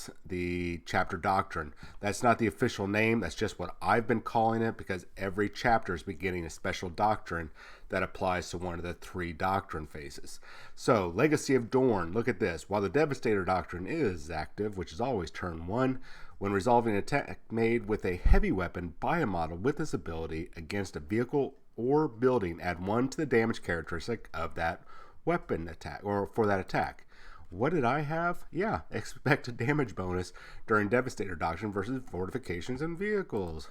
is the chapter Doctrine. That's not the official name. That's just what I've been calling it because every chapter is beginning a special doctrine that applies to one of the 3 doctrine phases. So, Legacy of Dorn, look at this. While the Devastator Doctrine is active, which is always turn 1, when resolving an attack made with a heavy weapon by a model with this ability against a vehicle or building, add 1 to the damage characteristic of that weapon attack, or for that attack. What did I have? Yeah, expect a damage bonus during Devastator Doctrine versus fortifications and vehicles.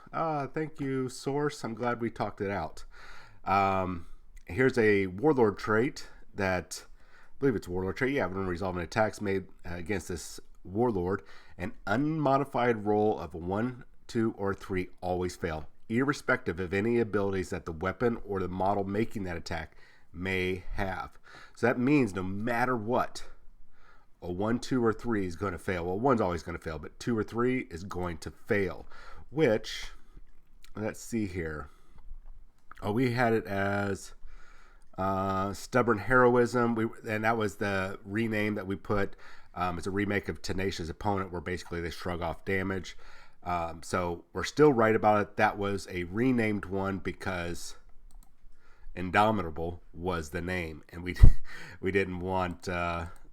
Thank you, Source. I'm glad we talked it out. Here's a Warlord trait that, I believe it's a Warlord trait. Yeah, when resolving attacks made against this Warlord, an unmodified roll of 1, 2, or 3 always fail, irrespective of any abilities that the weapon or the model making that attack may have. So that means no matter what, a 1, 2, or 3 is going to fail. Well, 1's always going to fail, but 2 or 3 is going to fail. Which, let's see here. We had it as Stubborn Heroism, and that was the rename that we put. It's a remake of Tenacious Opponent, where basically they shrug off damage. So we're still right about it. That was a renamed one because Indomitable was the name, and we didn't want.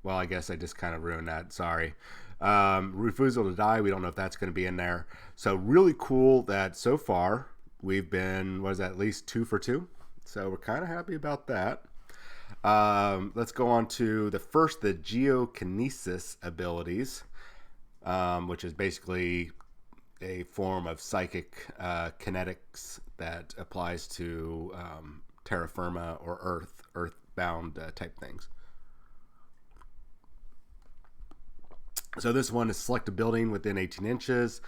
Well, I guess I just kind of ruined that. Sorry. Refusal to Die. We don't know if that's going to be in there. So really cool that so far we've been, what is that, at least 2 for 2. So we're kind of happy about that. Let's go on to the Geokinesis abilities, which is basically a form of psychic kinetics that applies to terra firma or earthbound type things. So this one is select a building within 18 inches,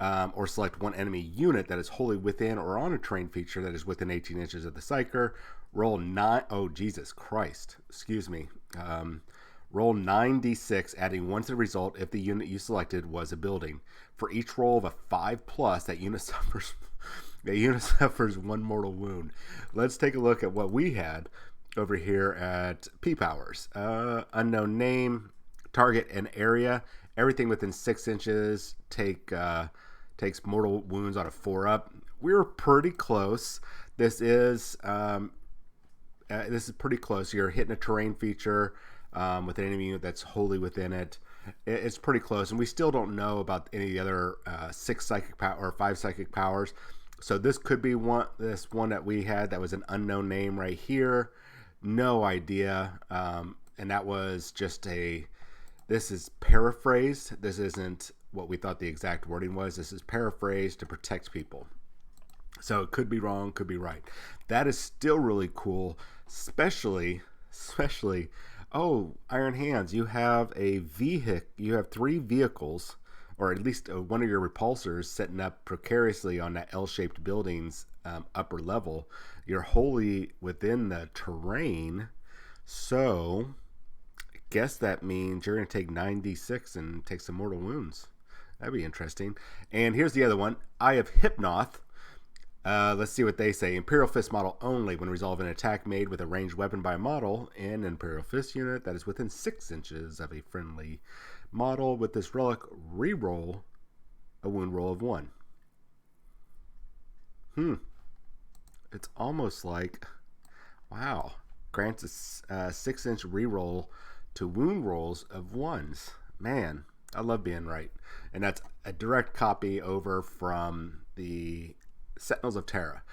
or select one enemy unit that is wholly within or on a terrain feature that is within 18 inches of the psyker. Roll 9. Oh, Jesus Christ. Excuse me. Roll 9d6, adding 1 to the result if the unit you selected was a building. For each roll of a 5+, that unit suffers 1 mortal wound. Let's take a look at what we had over here at P Powers. Unknown name, target and area. Everything within 6 inches takes mortal wounds on a 4-up. We're pretty close. This is pretty close. You're hitting a terrain feature with an enemy unit that's wholly within it. It's pretty close, and we still don't know about any of the other 6 psychic power or 5 psychic powers. So this could be this one that we had that was an unknown name right here. No idea, and that was just this is paraphrased. This isn't what we thought the exact wording was. This is paraphrased to protect people. So it could be wrong, could be right. That is still really cool, especially, oh, Iron Hands, you have you have 3 vehicles, or at least one of your repulsors setting up precariously on that L-shaped building's upper level. You're wholly within the terrain, so I guess that means you're going to take 9d6 and take some mortal wounds. That'd be interesting. And here's the other one. Eye of Hypnoth. Let's see what they say. Imperial Fist model only. When resolving an attack made with a ranged weapon by a model in an Imperial Fist unit that is within 6 inches of a friendly model with this relic, reroll a wound roll of 1. It's almost like, wow. Grants a 6-inch reroll to wound rolls of 1s. Man, I love being right. And that's a direct copy over from the Sentinels of Terra.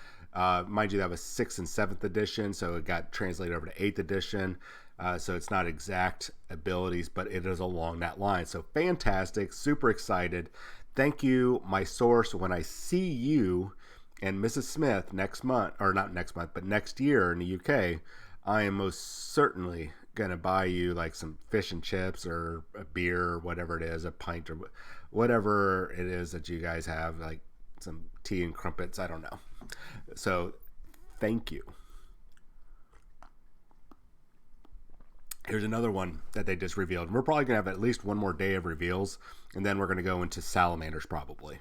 Mind you, that was 6th and 7th edition, so it got translated over to 8th edition. So it's not exact abilities, but it is along that line. So fantastic, super excited. Thank you, my source. When I see you and Mrs. Smith next month, or not next month, but next year in the UK, I am most certainly going to buy you like some fish and chips or a beer or whatever it is, a pint or whatever it is that you guys have, like some tea and crumpets. I don't know. So thank you. Here's another one that they just revealed. We're probably going to have at least one more day of reveals, and then we're going to go into Salamanders probably.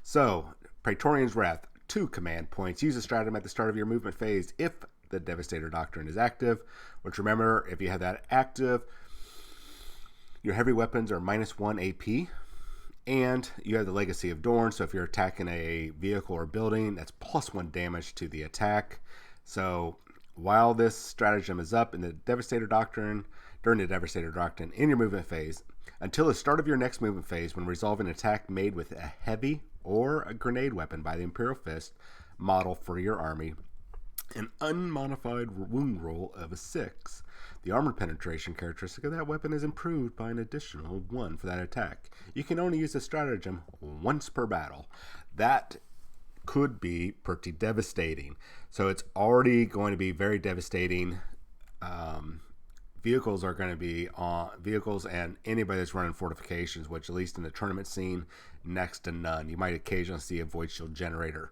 So, Praetorian's Wrath, 2 command points. Use a stratagem at the start of your movement phase if the Devastator Doctrine is active. Which, remember, if you have that active, Your heavy weapons are -1 AP. And you have the Legacy of Dorn, so if you're attacking a vehicle or building, that's +1 damage to the attack. So while this stratagem is up in the Devastator Doctrine, during the Devastator Doctrine in your movement phase, until the start of your next movement phase, when resolving an attack made with a heavy or a grenade weapon by the Imperial Fist model for your army, an unmodified wound roll of a 6. The armor penetration characteristic of that weapon is improved by an additional 1 for that attack. You can only use the stratagem once per battle. That could be pretty devastating. So it's already going to be very devastating. Vehicles are going to be on vehicles, and anybody that's running fortifications, which at least in the tournament scene, next to none. You might occasionally see a void shield generator,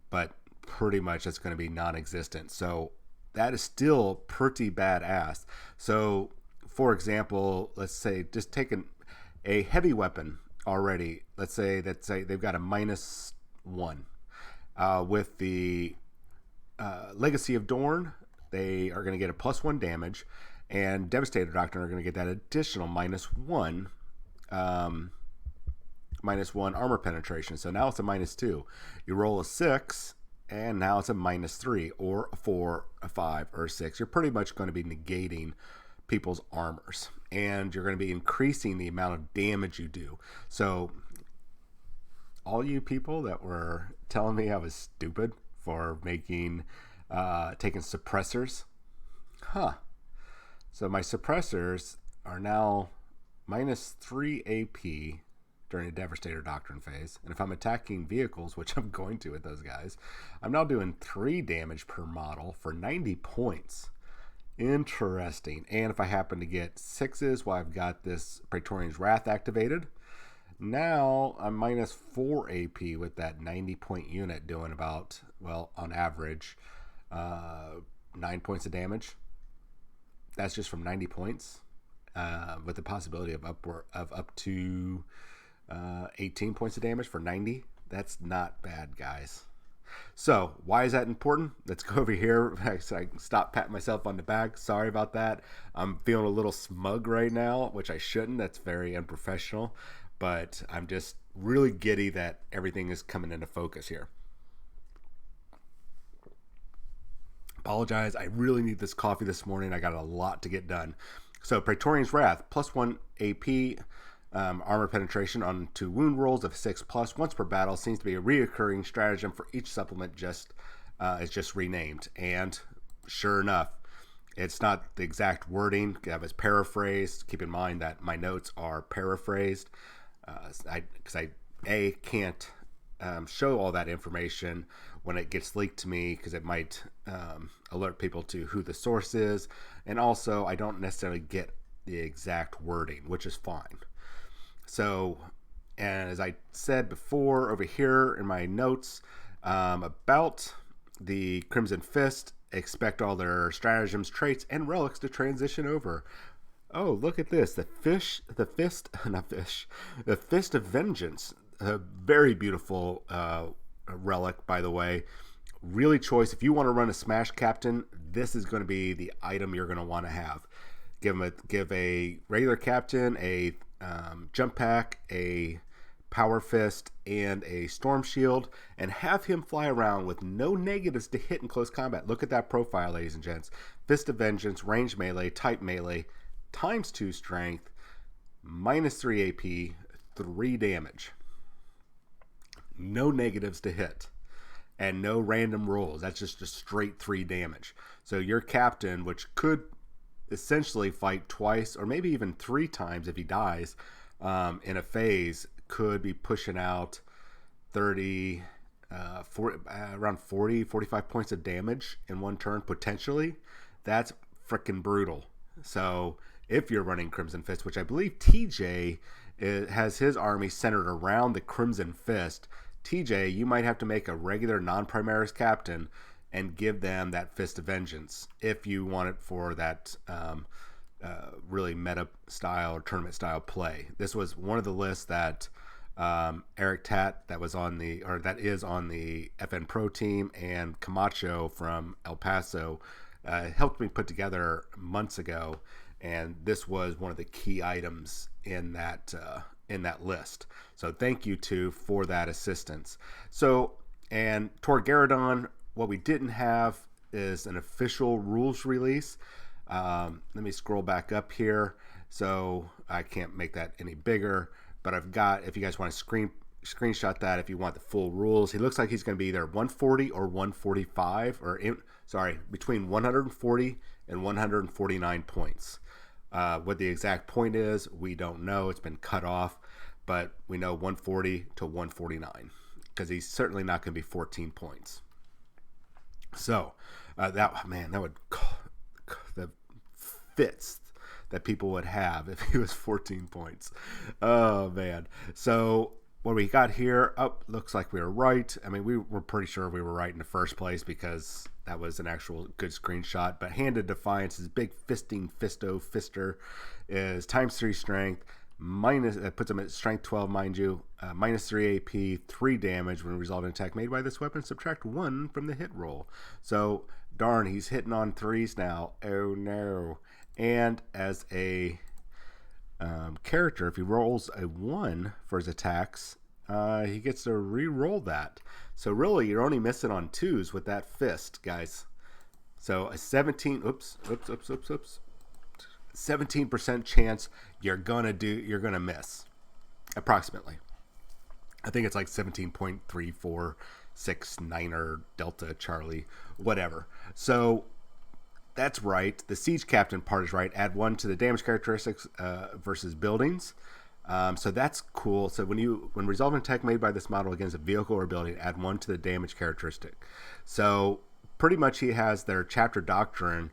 but pretty much it's going to be non-existent. So that is still pretty badass. So for example, let's say just taking a heavy weapon already, let's say they've got a -1 with the Legacy of Dorn, they are going to get a +1 damage, and Devastator Doctrine are going to get that additional -1 armor penetration. So now it's a -2. You roll a 6, and now it's a -3 or a 4, a 5, or a 6. You're pretty much going to be negating people's armors, and you're going to be increasing the amount of damage you do. So all you people that were telling me I was stupid for taking suppressors, so my suppressors are now -3 AP during a Devastator Doctrine phase. And if I'm attacking vehicles, which I'm going to with those guys, I'm now doing 3 damage per model for 90 points. Interesting. And if I happen to get 6s while I've got this Praetorian's Wrath activated, now I'm -4 AP with that 90 point unit doing about, well, on average, 9 points of damage. That's just from 90 points, with the possibility of up to 18 points of damage for 90. That's not bad, guys. So why is that important? Let's go over here. I stop patting myself on the back. Sorry about that. I'm feeling a little smug right now, which I shouldn't. That's very unprofessional. But I'm just really giddy that everything is coming into focus here. Apologize. I really need this coffee this morning. I got a lot to get done. So Praetorian's Wrath, +1 AP. Armor penetration on 2 wound rolls of 6+ once per battle seems to be a reoccurring stratagem for each supplement. It's just renamed, and sure enough, it's not the exact wording. That was paraphrased. Keep in mind that my notes are paraphrased, because I can't show all that information when it gets leaked to me, because it might alert people to who the source is, and also I don't necessarily get the exact wording, which is fine. So, and as I said before over here in my notes about the Crimson Fist, expect all their stratagems, traits, and relics to transition over. Oh, look at this. The Fist of Vengeance. A very beautiful relic, by the way. Really choice. If you want to run a Smash Captain, this is going to be the item you're going to want to have. Give a regular captain a jump pack, a power fist, and a storm shield, and have him fly around with no negatives to hit in close combat. Look at that profile, ladies and gents. Fist of Vengeance, range melee, type melee, ×2 strength, -3 AP, 3 damage. No negatives to hit, and no random rolls. That's just a straight 3 damage. So your captain, which could essentially fight twice or maybe even 3 times if he dies in a phase, could be pushing out 30 around 45 points of damage in one turn potentially. That's freaking brutal. So if you're running Crimson Fist, which I believe TJ has his army centered around the Crimson Fist, TJ, you might have to make a regular non-Primaris captain and give them that Fist of Vengeance if you want it for that really meta style or tournament style play. This was one of the lists that Eric Tat, that is on the FN Pro team, and Camacho from El Paso helped me put together months ago, and this was one of the key items in that list. So thank you two for that assistance. So, and Torgaradon, what we didn't have is an official rules release. Let me scroll back up here. So I can't make that any bigger, but I've got, if you guys want to screenshot that, if you want the full rules, he looks like he's going to be either 140 or 145, or between 140 and 149 points. What the exact point is, we don't know. It's been cut off, but we know 140 to 149 because he's certainly not going to be 14 points. So that would the fits that people would have if he was 14 points. Oh man. So what we got here, looks like we were right. I mean, we were pretty sure we were right in the first place because that was an actual good screenshot. But Handed Defiance, his big fister is ×3 strength, puts him at strength 12, mind you, -3 AP, 3 damage when resolving an attack made by this weapon. Subtract 1 from the hit roll. So darn, he's hitting on 3s now. Oh no. And as a character, if he rolls a 1 for his attacks, he gets to re-roll that. So really, you're only missing on 2s with that fist, guys. So a 17% chance you're gonna miss, approximately. I think it's like 17.3469 Delta Charlie, whatever. So that's right. The Siege Captain part is right. Add 1 to the damage characteristics versus buildings. So that's cool. So when resolving an attack made by this model against a vehicle or building, add 1 to the damage characteristic. So pretty much he has their chapter doctrine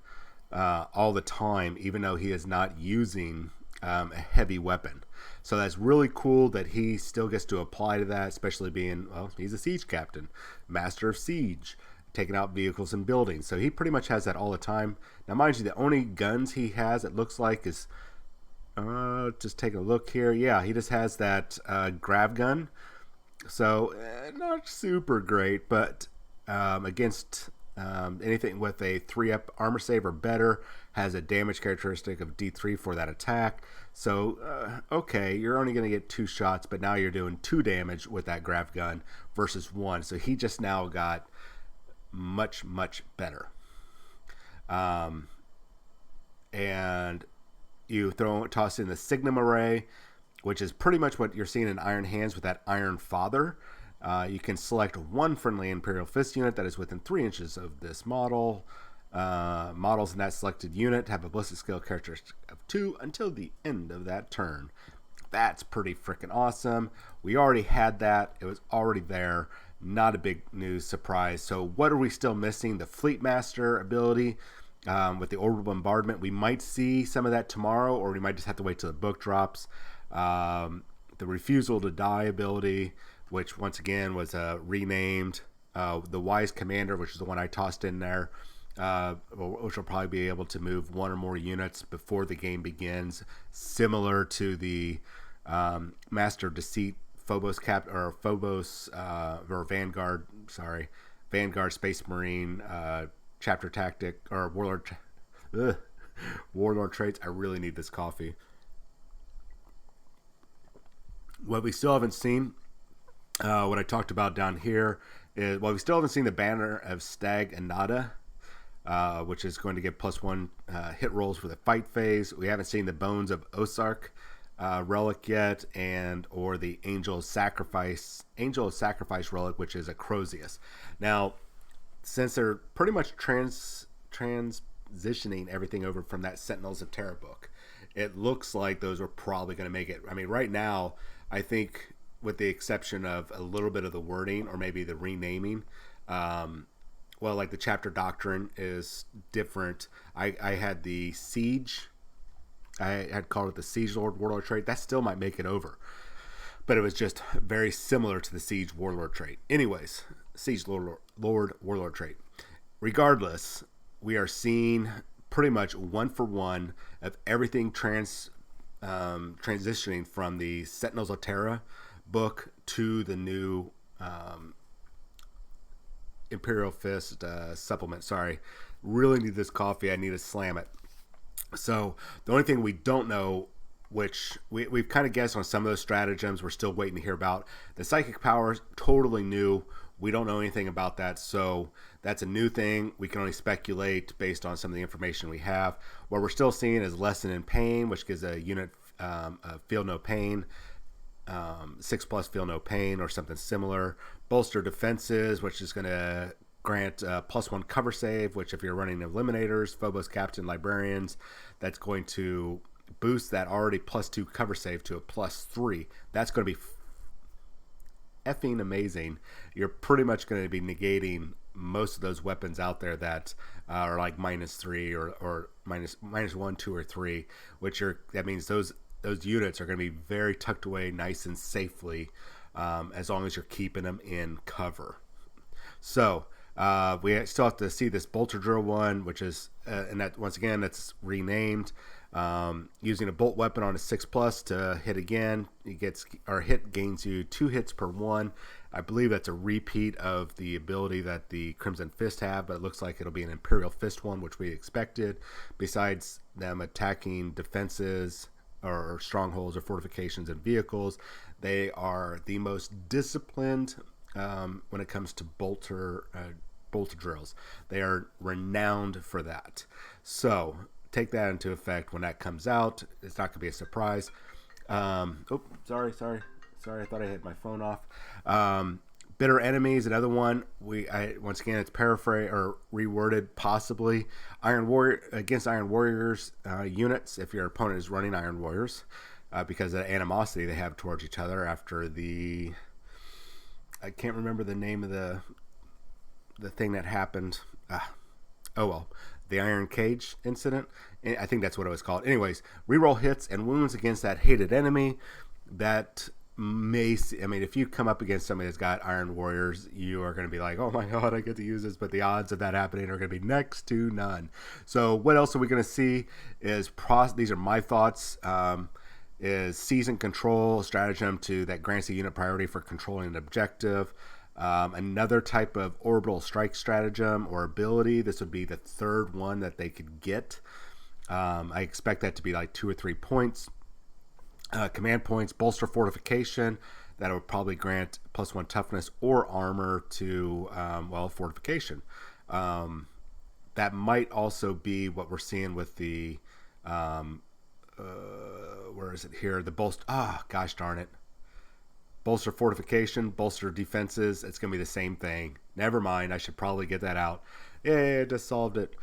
all the time, even though he is not using a heavy weapon. So that's really cool that he still gets to apply to that, especially being, well, he's a siege captain, master of siege, taking out vehicles and buildings. So he pretty much has that all the time. Now, mind you, the only guns he has, it looks like, is just take a look here. Yeah, he just has that grav gun. So not super great, but against anything with a 3-up armor save or better, has a damage characteristic of D3 for that attack. So okay, you're only going to get 2 shots, but now you're doing 2 damage with that grav gun versus 1. So he just now got much better. And you toss in the Signum Array, which is pretty much what you're seeing in Iron Hands with that Iron Father. You can select 1 friendly Imperial Fist unit that is within 3 inches of this model. Models in that selected unit have a ballistic skill characteristic of 2 until the end of that turn. That's pretty freaking awesome. We already had that. It was already there. Not a big news surprise. So what are we still missing? The Fleet Master ability with the Orbital Bombardment. We might see some of that tomorrow, or we might just have to wait till the book drops. The Refusal to Die ability, which once again was renamed. The Wise Commander, which is the one I tossed in there, which will probably be able to move 1 or more units before the game begins, similar to the Master of Deceit Vanguard Space Marine chapter tactic or warlord traits. I really need this coffee. What we still haven't seen, what I talked about down here, is we still haven't seen the Banner of Stag Anada, which is going to get +1 hit rolls for the fight phase. We haven't seen the Bones of Osark relic yet, or the Angel of Sacrifice relic, which is a Crozius. Now, since they're pretty much transitioning everything over from that Sentinels of Terra book, it looks like those are probably going to make it. I mean, right now, I think with the exception of a little bit of the wording or maybe the renaming, like the chapter doctrine is different. I had the Siege. I had called it the Siege Lord Warlord trait. That still might make it over, but it was just very similar to the Siege Warlord trait. Anyways, Siege Lord Warlord trait. Regardless, we are seeing pretty much 1-for-1 of everything transitioning from the Sentinels of Terra book to the new Imperial Fist supplement. Sorry, really need this coffee. I need to slam it. So the only thing we don't know which we've kind of guessed on some of those stratagems. We're still waiting to hear about. The psychic power is totally new. We don't know anything about that, so that's a new thing. We can only speculate based on some of the information we have. What we're still seeing is Lesson in Pain, which gives a unit Feel No Pain, 6+ Feel No Pain, or something similar. Bolster Defenses, which is going to grant +1 cover save, which if you're running Eliminators, Phobos Captain, Librarians, that's going to boost that already +2 cover save to a +3. That's going to be effing amazing. You're pretty much going to be negating most of those weapons out there that are like -3 or -1, 2, or 3, that means those units are going to be very tucked away nice and safely, as long as you're keeping them in cover. So we still have to see this Bolter Drill one, which is and that once again that's renamed. Using a bolt weapon on a 6+ to hit again, hit gains you 2 hits per 1. I believe that's a repeat of the ability that the Crimson Fist have, but it looks like it'll be an Imperial Fist one, which we expected. Besides them attacking defenses or strongholds or fortifications and vehicles, they are the most disciplined when it comes to bolter drills. They are renowned for that. So take that into effect when that comes out. It's not going to be a surprise. Sorry. I thought I had my phone off. Bitter Enemies, another one. Once again, it's paraphrased or reworded, possibly. Against Iron Warriors units, if your opponent is running Iron Warriors, because of the animosity they have towards each other after I can't remember the name of the thing that happened. The Iron Cage incident. I think that's what it was called. Anyways, reroll hits and wounds against that hated enemy. That if you come up against somebody that's got Iron Warriors, you are going to be like, oh my god, I get to use this, but the odds of that happening are going to be next to none. So what else are we going to see is these are my thoughts. Is season control stratagem that grants a unit priority for controlling an objective. Another type of orbital strike stratagem or ability. This would be the third one that they could get. I expect that to be like 2 or 3 points. Command points, bolster fortification. That would probably grant +1 toughness or armor to fortification. That might also be what we're seeing with the where is it here? The bolster. Gosh darn it. Bolster fortification, bolster defenses. It's going to be the same thing. Never mind. I should probably get that out. Yeah, I just solved it.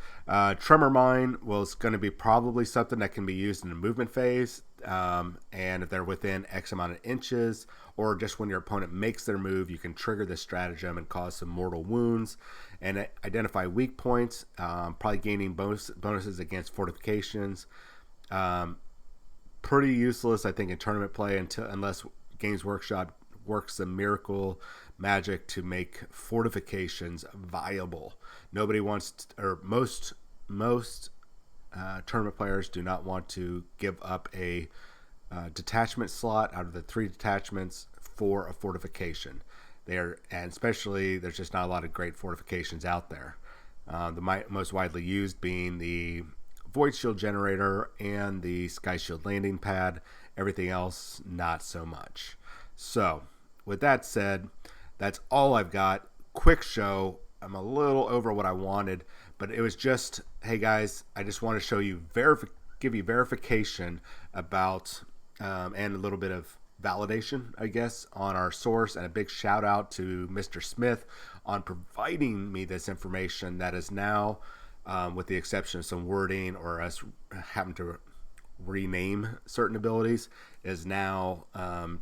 Tremor Mine was going to be probably something that can be used in the movement phase. And if they're within X amount of inches, or just when your opponent makes their move, you can trigger this stratagem and cause some mortal wounds. And identify weak points, probably gaining bonuses against fortifications. Pretty useless, I think, in tournament play unless Games Workshop works some miracle magic to make fortifications viable. Nobody wants most tournament players do not want to give up a detachment slot out of the 3 detachments for a fortification. And especially there's just not a lot of great fortifications out there. The most widely used being the Void Shield Generator and the Sky Shield Landing Pad. Everything else, not so much. So, with that said, that's all I've got. Quick show. I'm a little over what I wanted, but it was just, hey guys, I just want to show you, give you verification about, and a little bit of validation, I guess, on our source, and a big shout out to Mr. Smith on providing me this information that is now, with the exception of some wording or us having to rename certain abilities, is now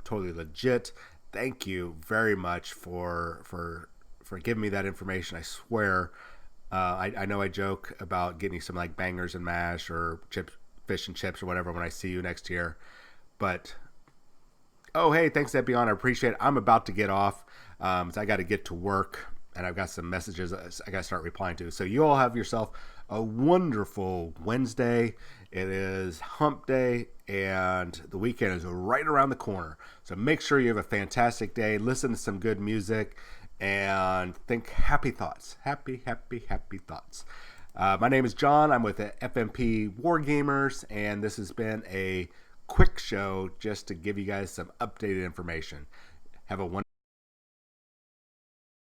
totally legit. Thank you very much for giving me that information. I swear, I know I joke about getting some like bangers and mash or fish and chips or whatever when I see you next year, but hey, thanks Epion, I appreciate it. I'm about to get off, so I got to get to work, and I've got some messages I got to start replying to. So you all have yourself a wonderful Wednesday. It is hump day, and the weekend is right around the corner. So make sure you have a fantastic day. Listen to some good music, and think happy thoughts. Happy thoughts. My name is John. I'm with the FMP Wargamers, and this has been a quick show just to give you guys some updated information. Have a wonderful